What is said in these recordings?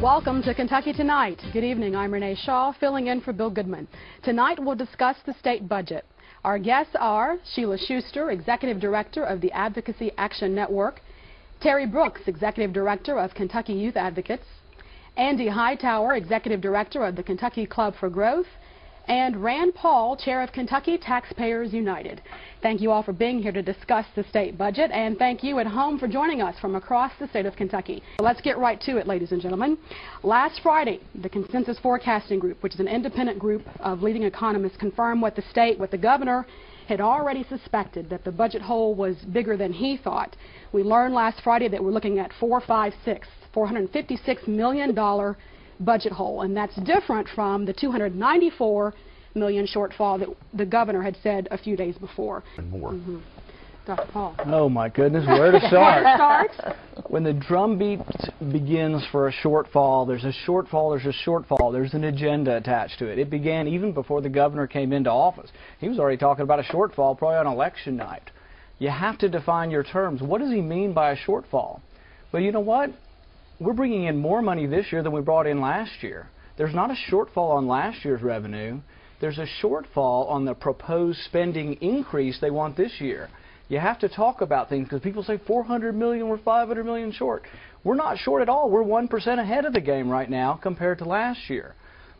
Welcome to Kentucky Tonight. Good evening. I'm Renee Shaw, filling in for Bill Goodman. Tonight we'll discuss the state budget. Our guests are Sheila Schuster, Executive Director of the Advocacy Action Network, Terry Brooks, Executive Director of Kentucky Youth Advocates, Andy Hightower, Executive Director of the Kentucky Club for Growth, and Ron Paul, Chair of Kentucky Taxpayers United. Thank you all for being here to discuss the state budget, and thank you at home for joining us from across the state of Kentucky. Let's get right to it, ladies and gentlemen. Last Friday, the Consensus Forecasting Group, which is an independent group of leading economists, confirmed what the governor had already suspected, that the budget hole was bigger than he thought. We learned last Friday that we're looking at $456 million budget hole, and that's different from the $294 million shortfall that the governor had said a few days before. And more. Dr. Paul. Oh my goodness, where to start? When the drumbeat begins for a shortfall, there's a shortfall, there's an agenda attached to it. It began even before the governor came into office. He was already talking about a shortfall probably on election night. You have to define your terms. What does he mean by a shortfall? Well, you know what? We're bringing in more money this year than we brought in last year. There's not a shortfall on last year's revenue. There's a shortfall on the proposed spending increase they want this year. You have to talk about things because people say $400 million, we're $500 million short. We're not short at all. We're 1% ahead of the game right now compared to last year.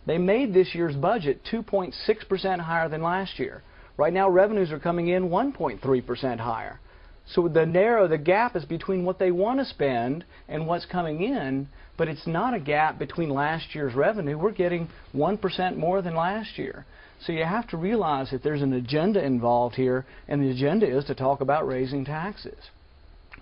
They made this year's budget 2.6% higher than last year. Right now revenues are coming in 1.3% higher. So the gap is between what they want to spend and what's coming in, but it's not a gap between last year's revenue. We're getting 1% more than last year. So you have to realize that there's an agenda involved here, and the agenda is to talk about raising taxes.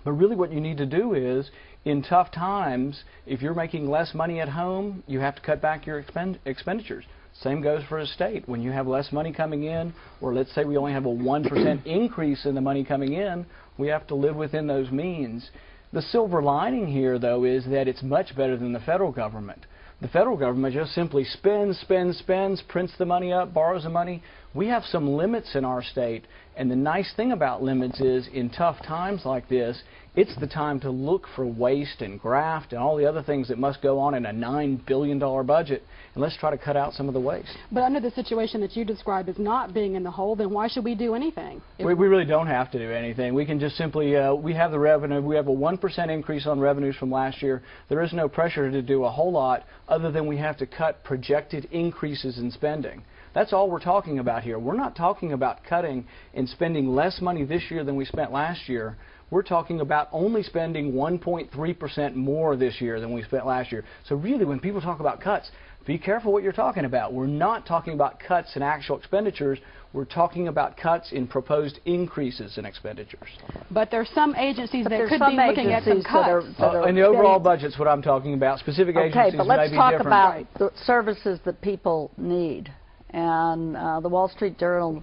But really what you need to do is, in tough times, if you're making less money at home, you have to cut back your expenditures. Same goes for a state. When you have less money coming in, or let's say we only have a 1% increase in the money coming in, we have to live within those means. The silver lining here, though, is that it's much better than the federal government. The federal government just simply spends, prints the money up, borrows the money. We have some limits in our state, and the nice thing about limits is in tough times like this, it's the time to look for waste and graft and all the other things that must go on in a $9 billion budget, and let's try to cut out some of the waste. But under the situation that you describe as not being in the hole, then why should we do anything? We really don't have to do anything. We can just simply, we have the revenue, we have a 1% increase on revenues from last year. There is no pressure to do a whole lot other than we have to cut projected increases in spending. That's all we're talking about here. We're not talking about cutting and spending less money this year than we spent last year. We're talking about only spending 1.3% more this year than we spent last year. So really, when people talk about cuts, be careful what you're talking about. We're not talking about cuts in actual expenditures. We're talking about cuts in proposed increases in expenditures. But there are some agencies that could be looking at some cuts. In the overall budget's what I'm talking about. Specific agencies may be different. Okay, but let's talk about the services that people need. And the Wall Street Journal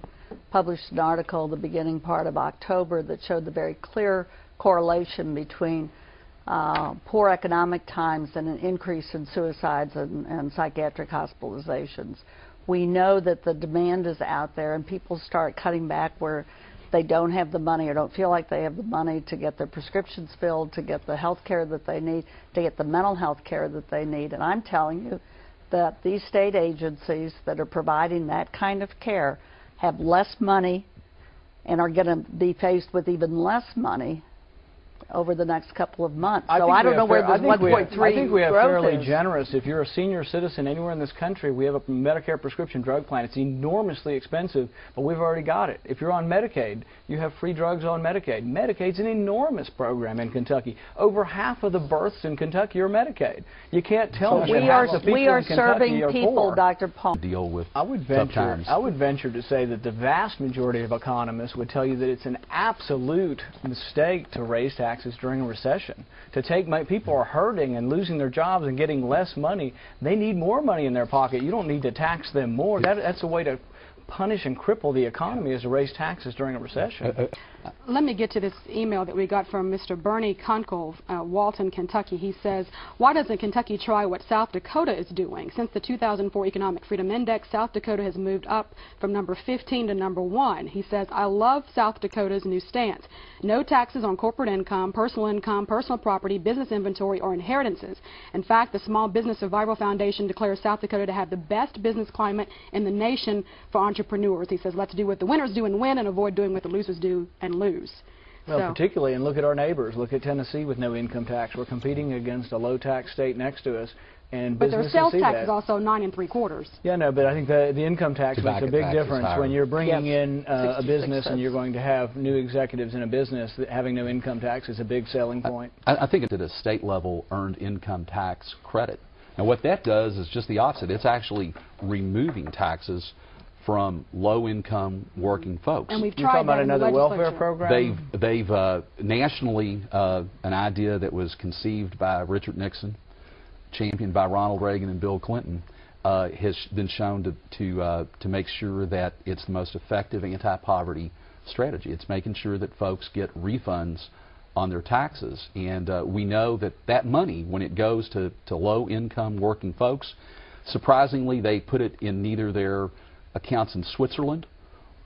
published an article the beginning part of October that showed the very clear correlation between poor economic times and an increase in suicides and psychiatric hospitalizations. We know that the demand is out there and people start cutting back where they don't have the money or don't feel like they have the money to get their prescriptions filled, to get the health care that they need, to get the mental health care that they need. And I'm telling you that these state agencies that are providing that kind of care have less money and are going to be faced with even less money over the next couple of months. So I don't know where this 1.3 I think we have fairly is. generous. If you're a senior citizen anywhere in this country, we have a Medicare prescription drug plan. It's enormously expensive, but we've already got it. If you're on Medicaid, you have free drugs on Medicaid. Medicaid's an enormous program in Kentucky. Over half of the births in Kentucky are Medicaid. You can't tell me that half the people we are in Kentucky serving are people, poor. Dr. Paul. Deal with I would venture to say that the vast majority of economists would tell you that it's an absolute mistake to raise taxes during a recession. To people are hurting and losing their jobs and getting less money. They need more money in their pocket. You don't need to tax them more. That's a way to punish and cripple the economy is to raise taxes during a recession. Let me get to this email that we got from Mr. Bernie Kunkel, Walton, Kentucky. He says, why doesn't Kentucky try what South Dakota is doing? Since the 2004 Economic Freedom Index, South Dakota has moved up from number 15 to number 1. He says, I love South Dakota's new stance. No taxes on corporate income, personal property, business inventory, or inheritances. In fact, the Small Business Survival Foundation declares South Dakota to have the best business climate in the nation for entrepreneurs. He says, let's do what the winners do and win, and avoid doing what the losers do and lose. Well, so, particularly, and look at our neighbors. Look at Tennessee with no income tax. We're competing against a low-tax state next to us. And but their sales tax is also 9 3/4. Yeah, no, but I think the income tax makes a big difference when you're bringing in a business and you're going to have new executives in a business. That having no income tax is a big selling point. I think it's at a state-level earned income tax credit. And what that does is just the opposite. It's actually removing taxes from low-income working folks. And we've You're tried talking that about in the another welfare program? They've nationally, an idea that was conceived by Richard Nixon, championed by Ronald Reagan and Bill Clinton, has been shown to make sure that it's the most effective anti-poverty strategy. It's making sure that folks get refunds on their taxes. And we know that that money, when it goes to low-income working folks, surprisingly, they put it in neither their accounts in Switzerland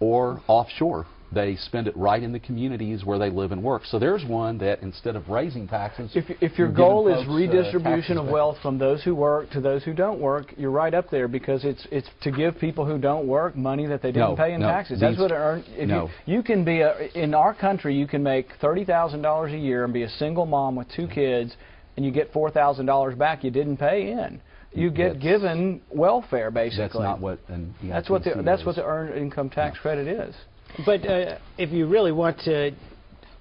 or offshore. They spend it right in the communities where they live and work. So there's one that instead of raising taxes, if your goal is redistribution of wealth from those who work to those who don't work, you're right up there, because it's to give people who don't work money that they didn't pay in taxes. That's what it earned. You can be in our country, you can make $30,000 a year and be a single mom with 2 kids, and you get $4,000 back you didn't pay in. You get given welfare, basically. That's not what. That's what the earned income tax credit is. But if you really want to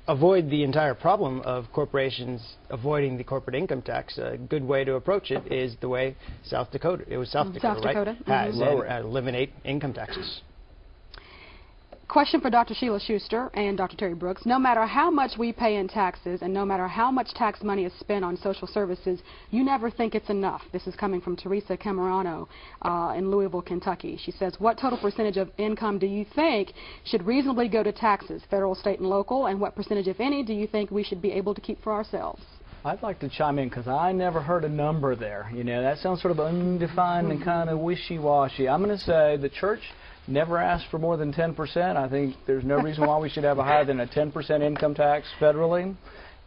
avoid the entire problem of corporations avoiding the corporate income tax, a good way to approach it is the way South Dakota, right? Has eliminate income taxes. Question for Dr. Sheila Schuster and Dr. Terry Brooks. No matter how much we pay in taxes and no matter how much tax money is spent on social services, you never think it's enough. This is coming from Teresa Camerano in Louisville, Kentucky. She says, what total percentage of income do you think should reasonably go to taxes, federal, state, and local, and what percentage, if any, do you think we should be able to keep for ourselves? I'd like to chime in because I never heard a number there. You know, that sounds sort of undefined and kind of wishy-washy. I'm going to say the church never asked for more than 10%. I think there's no reason why we should have a higher than a 10% income tax federally.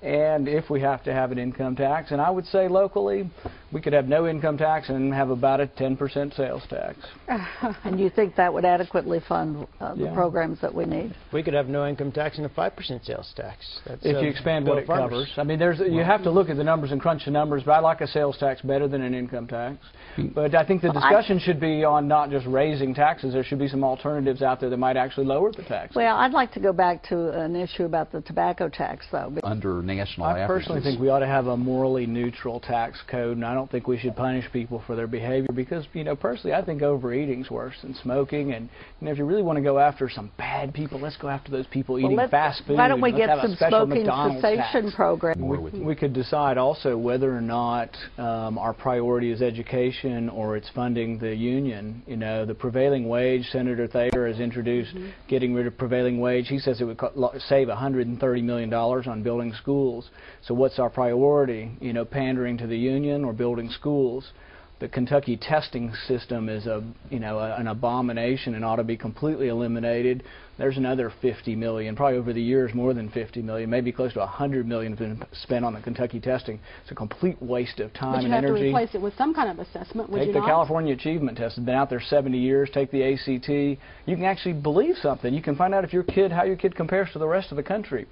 And if we have to have an income tax, and I would say locally, we could have no income tax and have about a 10% sales tax. And you think that would adequately fund the programs that we need? We could have no income tax and a 5% sales tax. That's, if you expand what it covers. I mean, you have to look at the numbers and crunch the numbers, but I like a sales tax better than an income tax. But I think the discussion should be on not just raising taxes. There should be some alternatives out there that might actually lower the tax. Well, I'd like to go back to an issue about the tobacco tax, though. Under national I personally think we ought to have a morally neutral tax code, and I don't think we should punish people for their behavior because, you know, personally, I think overeating's worse than smoking. And you know, if you really want to go after some bad people, let's go after those people eating fast food. Why don't we get some smoking cessation program? We could decide also whether or not our priority is education or it's funding the union. You know, the prevailing wage, Senator Thayer has introduced getting rid of prevailing wage. He says it would save $130 million on building schools. So what's our priority? You know, pandering to the union or building schools? The Kentucky testing system is an abomination and ought to be completely eliminated. There's another $50 million, probably over the years more than $50 million, maybe close to $100 million has been spent on the Kentucky testing. It's a complete waste of time and energy. But you have to replace it with some kind of assessment, would you not? Take the California Achievement Test. It's been out there 70 years. Take the ACT. You can actually believe something. You can find out if how your kid compares to the rest of the country.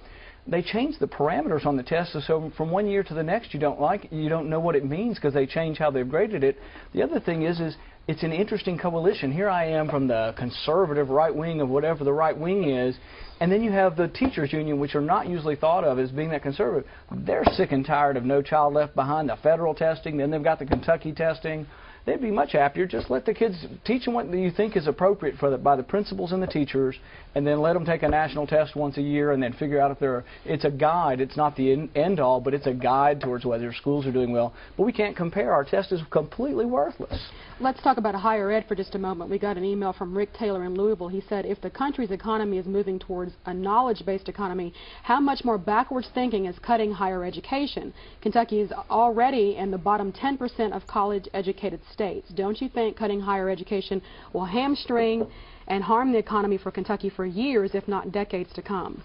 They change the parameters on the test, so from one year to the next you don't know what it means because they change how they've graded it. The other thing is it's an interesting coalition. Here I am from the conservative right wing of whatever the right wing is, and then you have the teachers union, which are not usually thought of as being that conservative. They're sick and tired of No Child Left Behind, the federal testing, then they've got the Kentucky testing. they'd be much happier. Just let the kids, teach them what you think is appropriate by the principals and the teachers, and then let them take a national test once a year and then figure out if it's a guide. It's not the end all, but it's a guide towards whether schools are doing well. But we can't compare. Our test is completely worthless. Let's talk about higher ed for just a moment. We got an email from Rick Taylor in Louisville. He said, if the country's economy is moving towards a knowledge-based economy, how much more backwards thinking is cutting higher education? Kentucky is already in the bottom 10% of college-educated states. Don't you think cutting higher education will hamstring and harm the economy for Kentucky for years, if not decades to come?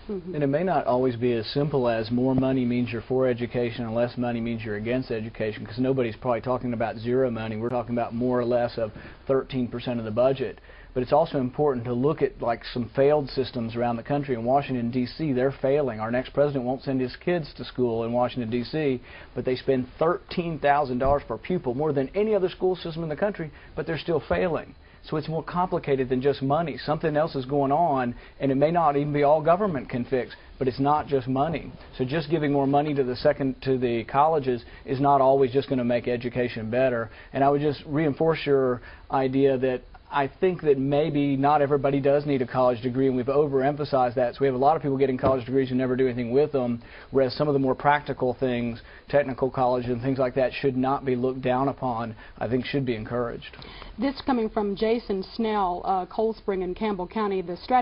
And it may not always be as simple as more money means you're for education and less money means you're against education, because nobody's probably talking about zero money. We're talking about more or less of 13% of the budget. But it's also important to look at like some failed systems around the country. In Washington, D.C., they're failing. Our next president won't send his kids to school in Washington, D.C., but they spend $13,000 per pupil, more than any other school system in the country, but they're still failing. So it's more complicated than just money. Something else is going on, and it may not even be all government can fix, but it's not just money. So just giving more money to the colleges is not always just going to make education better. And I would just reinforce your idea that I think that maybe not everybody does need a college degree, and we've overemphasized that. So we have a lot of people getting college degrees who never do anything with them, whereas some of the more practical things, technical college and things like that, should not be looked down upon. I think should be encouraged. This coming from Jason Snell, Cold Spring in Campbell County. The strategy